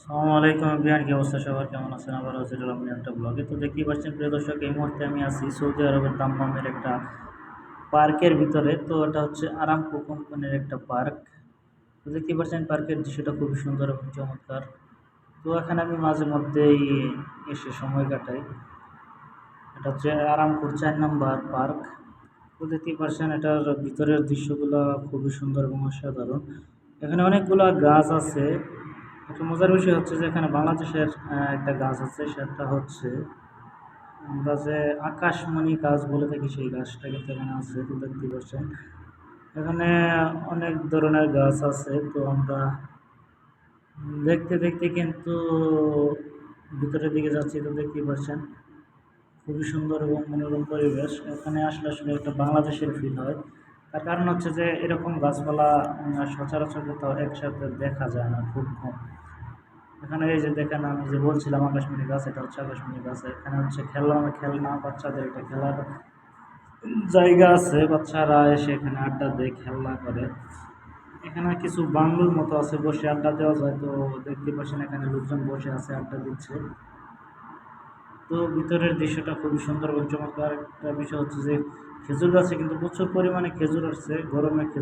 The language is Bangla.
আসসালামু আলাইকুম এভরিওয়ান, কি অবস্থা সবার? কেমন আছেন? আবার হাজির হলাম আমি একটা ব্লগে। তো দেখতেই পাচ্ছেন প্রিয় দর্শক, এই মুহূর্তে আমি আছি সৌদি আরবের দাম্মামের একটা পার্কের ভিতরে। তো এটা হচ্ছে আরামকো কোম্পানির একটা পার্ক। তো দেখতেই পাচ্ছেন পার্কের দৃশ্যটা খুবই সুন্দর এবং চমৎকার। তো এখানে আমি মাঝে মধ্যেই এসে সময় কাটাই। এটা হচ্ছে আরামকোর ৪ নম্বর পার্ক। তো দেখতেই পাচ্ছেন এটার ভিতরের দৃশ্যগুলো খুবই সুন্দর এবং অসাধারণ। এখানে অনেকগুলা গাছ আছে। একটা মজার বিষয় হচ্ছে যে এখানে বাংলাদেশের একটা গাছ আছে, সেটা হচ্ছে আমরা যে আকাশমণি গাছ বলে থাকি সেই গাছটা কিন্তু এখানে আছে। তো দেখতে পাচ্ছেন এখানে অনেক ধরনের গাছ আছে। তো আমরা দেখতে দেখতে কিন্তু ভিতরের দিকে যাচ্ছি। তো দেখতেই পাচ্ছেন খুবই সুন্দর এবং মনোরম পরিবেশ। এখানে আসলে আসলে একটা বাংলাদেশের ফিল হয়। তার কারণ হচ্ছে যে এরকম গাছপালা সচরাচর কোথাও একসাথে দেখা যায় না, খুব কম। এখানে এই যে দেখেন, আমি যে বলছিলাম আকাশমণি গাছ, এটা হচ্ছে আকাশমণি গাছ। এখানে হচ্ছে খেলনা খেলনা বাচ্চাদের একটা খেলার জায়গা আছে, বাচ্চারা এসে এখানে আড্ডা দেয়, খেলনা করে। এখানে কিছু বাংলোর মতো আছে, বসে আড্ডা দেওয়া যায়। তো দেখতে পাচ্ছেন এখানে লোকজন বসে আছে, আড্ডা দিচ্ছে। তো ভিতরের দৃশ্যটা খুবই সুন্দর এবং চমৎকার। একটা বিষয় হচ্ছে যে খেজুর গাছে কিন্তু প্রচুর পরিমাণে খেজুর আসছে, গরমে খেজুর